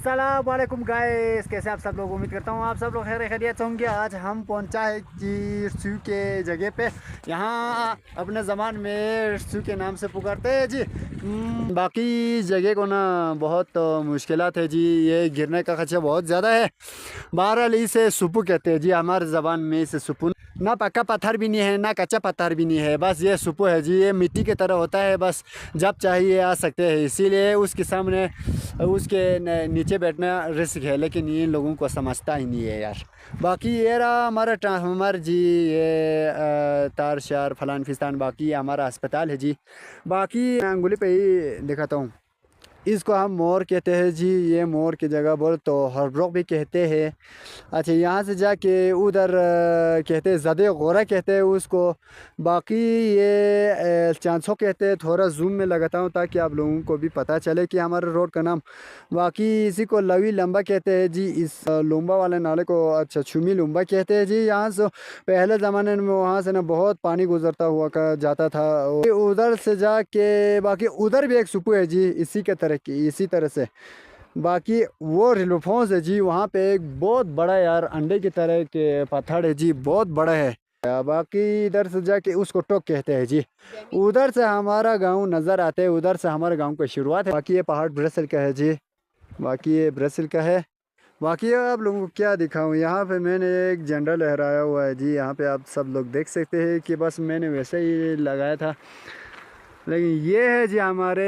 अस्सलाम वालेकुम गाइस, कैसे आप सब लोग। उम्मीद करता हूँ आप सब लोग खैर खैरियत होंगे। आज हम पहुँचा है कि सू के जगह पे। यहाँ अपने ज़बान में सू के नाम से पुकारते हैं जी। बाकी जगह को ना बहुत मुश्किलात है जी, ये गिरने का खर्चा बहुत ज़्यादा है। बहरहाल इसे सुपू कहते हैं जी, हमारे ज़बान में इसे सुपू। ना पक्का पत्थर भी नहीं है ना कच्चा पत्थर भी नहीं है, बस ये सुपू है जी। ये मिट्टी की तरह होता है, बस जब चाहिए आ सकते हैं। इसीलिए उसके सामने उसके नीचे बैठना रिस्क है, लेकिन ये लोगों को समझता ही नहीं है यार। बाकी ये रहा हमारा ट्रांसफार्मर जी, ये तार शार फलान फिस्तान। बाकी ये हमारा अस्पताल है जी। बाकी अंगुली पे ही दिखाता हूँ, इसको हम मोर कहते हैं जी। ये मोर की जगह बोल तो हरब्रोक भी कहते हैं। अच्छा, यहाँ से जाके उधर कहते हैं ज़दे गोरा कहते हैं उसको। बाकी ये चांसो कहते हैं। थोड़ा जूम में लगाता हूँ ताकि आप लोगों को भी पता चले कि हमारे रोड का नाम। बाकी इसी को लवी लंबा कहते हैं जी। इस लुम्बा वाले नाले को अच्छा छुमी लुम्बा कहते हैं जी। यहाँ से पहले ज़माने में वहाँ से ना बहुत पानी गुजरता हुआ का जाता था उधर से जाके। बाकी उधर भी एक सुपू है जी, इसी के तरह की, इसी तरह से। बाकी वो रिलोफोंस है जी, वहाँ पे एक बहुत बड़ा यार अंडे की तरह के पत्थर है जी, बहुत बड़ा है। बाकी इधर से जाके उसको टोक कहते हैं जी। उधर से हमारा गांव नज़र आते है, उधर से हमारे गांव की शुरुआत है। बाकी ये पहाड़ ब्राज़ील का है जी, बाकी ये ब्राज़ील का है। बाकी आप लोगों को क्या दिखाऊं, यहाँ पे मैंने एक झंडा लहराया हुआ है जी। यहाँ पे आप सब लोग देख सकते हैं कि बस मैंने वैसे ही लगाया था। लेकिन ये है जी हमारे,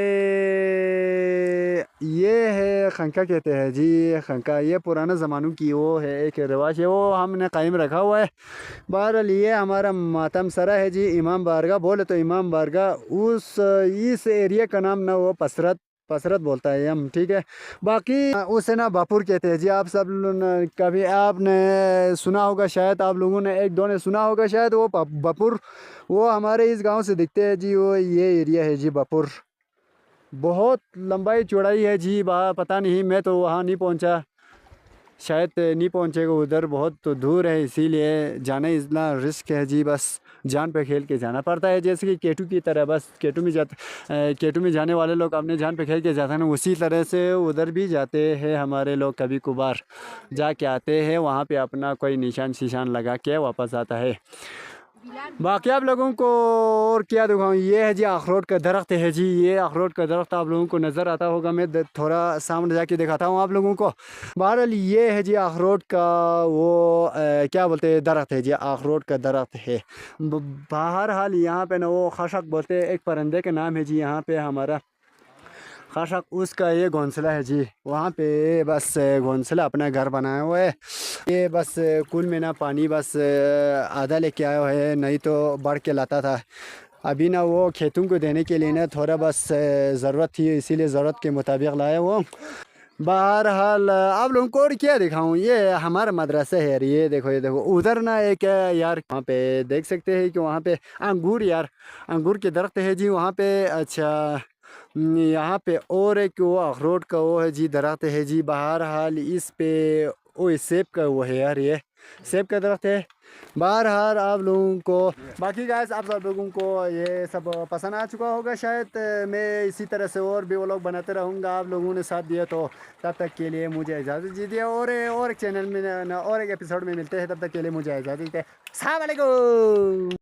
ये है खंका कहते हैं जी। खंका ये पुराने ज़मानों की वो है, एक रिवाज है, वो हमने कायम रखा हुआ है। बहरहाल ये हमारा मातम सरा है जी। इमाम बारगाह बोले तो इमाम बारगाह उस इस एरिया का नाम ना वो पसरत पसरत बोलता है हम, ठीक है। बाकी उसे ना बापुर कहते हैं जी। आप सब कभी आपने सुना होगा, शायद आप लोगों ने एक दो ने सुना होगा शायद, वो बापुर वो हमारे इस गांव से दिखते हैं जी। वो ये एरिया है जी बापुर। बहुत लंबाई चौड़ाई है जी। पता नहीं, मैं तो वहाँ नहीं पहुँचा, शायद नहीं पहुँचेगा, उधर बहुत तो दूर है, इसीलिए जाना इतना रिस्क है जी। बस जान पे खेल के जाना पड़ता है, जैसे कि केटू की तरह। बस केटू में जाने वाले लोग अपने जान पे खेल के जाते हैं ना, उसी तरह से उधर भी जाते हैं हमारे लोग। कभी कभार जाके आते हैं वहाँ पे, अपना कोई निशान शिशान लगा के वापस आता है। बाकी आप लोगों को और क्या दिखाऊँ, ये है जी अखरोट का दरख्त है जी। ये अखरोट का दरख्त आप लोगों को नज़र आता होगा, मैं थोड़ा सामने जाके दिखाता हूँ आप लोगों को। बहरहाल ये है जी अखरोट का वो क्या बोलते हैं, दरख्त है जी, अखरोट का दरख्त है। बहरहाल यहाँ पे ना वो खशक बोलते हैं, एक परिंदे का नाम है जी यहाँ पे हमारा खशक। उसका ये घोंसला है जी, वहाँ पे बस घोंसला अपना घर बनाया हुआ है। ये बस कुल में ना पानी बस आधा लेके आया है, नहीं तो बढ़ के लाता था। अभी ना वो खेतों को देने के लिए ना थोड़ा बस ज़रूरत थी, इसीलिए ज़रूरत के मुताबिक लाया वो। बहरहाल आप लोगों को और क्या दिखाऊं, ये हमारा मदरसा है यार। ये देखो, ये देखो उधर ना एक यार, वहाँ पे देख सकते हैं कि वहाँ पे अंगूर यार, अंगूर के दरख्त है जी वहाँ पे। अच्छा, यहाँ पे और एक वो अखरोट का वो है जी, दरख्त है जी। बहरहाल इस पे वो सेब का वो है यार, ये सेब का दरख्त है। बहरहाल आप लोगों को, बाकी गाइस आप सब लोगों को ये सब पसंद आ चुका होगा शायद। मैं इसी तरह से और भी वो लोग बनाते रहूँगा, आप लोगों ने साथ दिया तो। तब तक के लिए मुझे इजाज़त दीजिए, और एक चैनल में और एक एपिसोड में मिलते हैं। तब तक के लिए मुझे इजाज़त दीजिए। अस्सलाम वालेकुम।